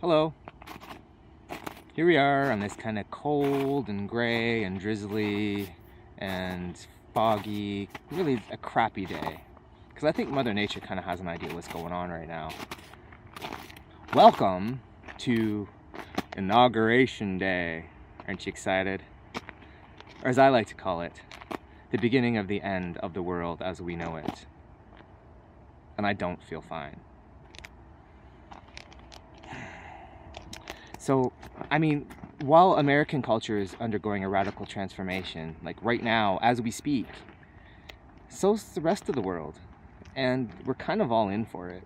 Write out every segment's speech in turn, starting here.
Hello. Here we are on this kind of cold and gray and drizzly and foggy, really a crappy day. Because I think Mother Nature kind of has an idea what's going on right now. Welcome to Inauguration Day. Aren't you excited? Or as I like to call it, the beginning of the end of the world as we know it. And I don't feel fine. So, I mean, while American culture is undergoing a radical transformation, like right now, as we speak, so's the rest of the world. And we're kind of all in for it.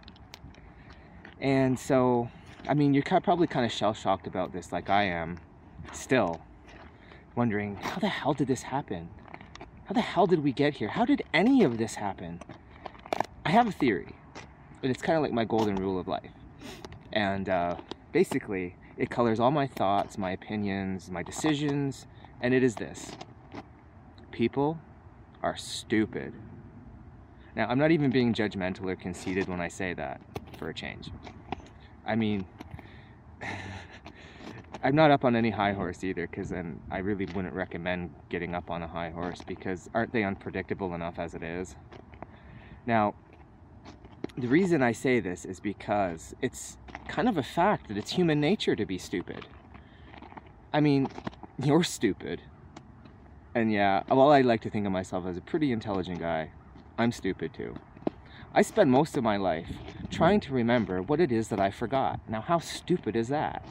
And so, I mean, you're probably kind of shell-shocked about this like I am, still, wondering, how the hell did this happen? How the hell did we get here? How did any of this happen? I have a theory, and it's kind of like my golden rule of life. And basically, it colors all my thoughts, my opinions, my decisions, and it is this. People are stupid. Now, I'm not even being judgmental or conceited when I say that, for a change. I mean, I'm not up on any high horse either, because then I really wouldn't recommend getting up on a high horse, because aren't they unpredictable enough as it is? Now, the reason I say this is because it's kind of a fact that it's human nature to be stupid. I mean, you're stupid. And yeah, while I like to think of myself as a pretty intelligent guy, I'm stupid too. I spend most of my life trying to remember what it is that I forgot. Now, how stupid is that?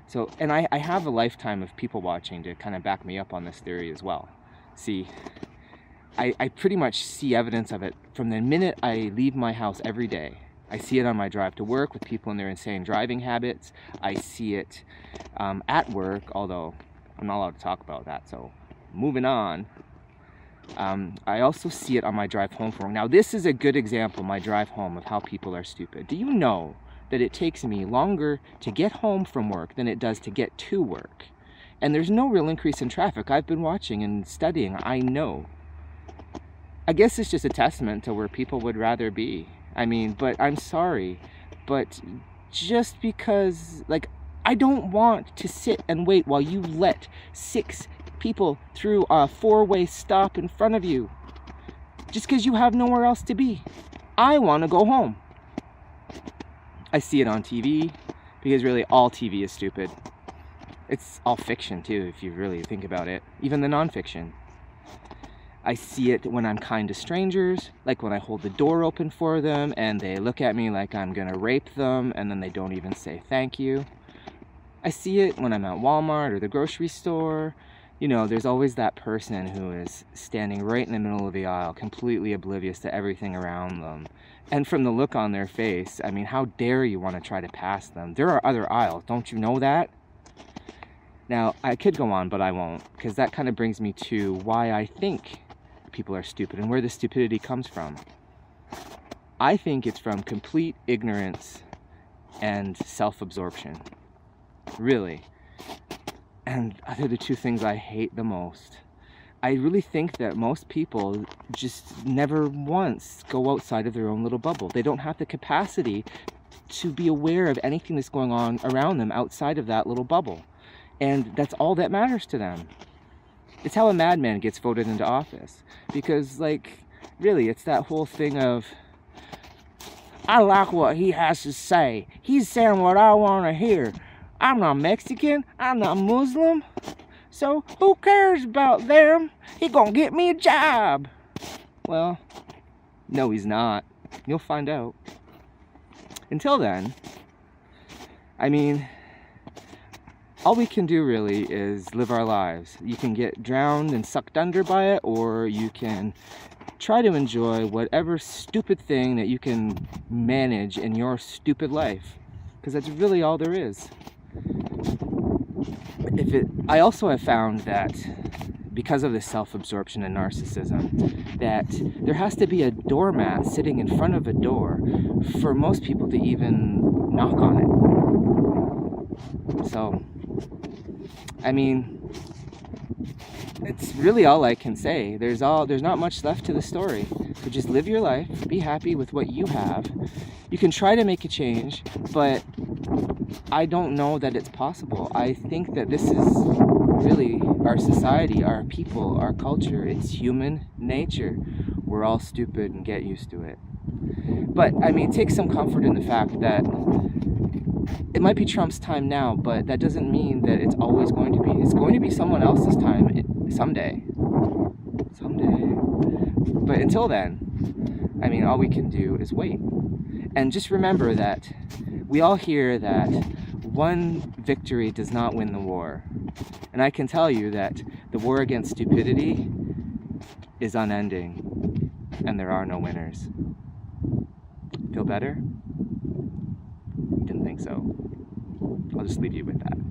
So, and I have a lifetime of people watching to kind of back me up on this theory as well. See, I pretty much see evidence of it from the minute I leave my house every day. I see it on my drive to work with people in their insane driving habits. I see it at work, although I'm not allowed to talk about that, so moving on. I also see it on my drive home from work. Now, this is a good example, my drive home, of how people are stupid. Do you know that it takes me longer to get home from work than it does to get to work? And there's no real increase in traffic. I've been watching and studying, I know. I guess it's just a testament to where people would rather be. I mean, but I'm sorry, but just because, like, I don't want to sit and wait while you let 6 people through a 4-way stop in front of you, just because you have nowhere else to be. I want to go home. I see it on TV, because really all TV is stupid. It's all fiction too, if you really think about it, even the non-fiction. I see it when I'm kind to strangers, like when I hold the door open for them and they look at me like I'm gonna rape them and then they don't even say thank you. I see it when I'm at Walmart or the grocery store. You know, there's always that person who is standing right in the middle of the aisle, completely oblivious to everything around them. And from the look on their face, I mean, how dare you want to try to pass them? There are other aisles, don't you know that? Now, I could go on, but I won't, because that kind of brings me to why I think people are stupid and where the stupidity comes from. I think it's from complete ignorance and self-absorption. Really. And they're the two things I hate the most. I really think that most people just never once go outside of their own little bubble. They don't have the capacity to be aware of anything that's going on around them outside of that little bubble. And that's all that matters to them. It's how a madman gets voted into office. Because, like, really, it's that whole thing of, I like what he has to say. He's saying what I want to hear. I'm not Mexican. I'm not Muslim. So, who cares about them? He gonna get me a job. Well, no, he's not. You'll find out. Until then, I mean, all we can do really is live our lives. You can get drowned and sucked under by it, or you can try to enjoy whatever stupid thing that you can manage in your stupid life, because that's really all there is. I also have found that because of this self-absorption and narcissism, that there has to be a doormat sitting in front of a door for most people to even knock on it. So, I mean, it's really all I can say. There's not much left to the story. So just live your life, be happy with what you have. You can try to make a change, but I don't know that it's possible. I think that this is really our society, our people, our culture. It's human nature. We're all stupid and get used to it. But, I mean, take some comfort in the fact that it might be Trump's time now, but that doesn't mean that it's always going to be. It's going to be someone else's time someday. Someday. But until then, I mean, all we can do is wait. And just remember that we all hear that one victory does not win the war. And I can tell you that the war against stupidity is unending, and there are no winners. Feel better? Didn't think so. I'll just leave you with that.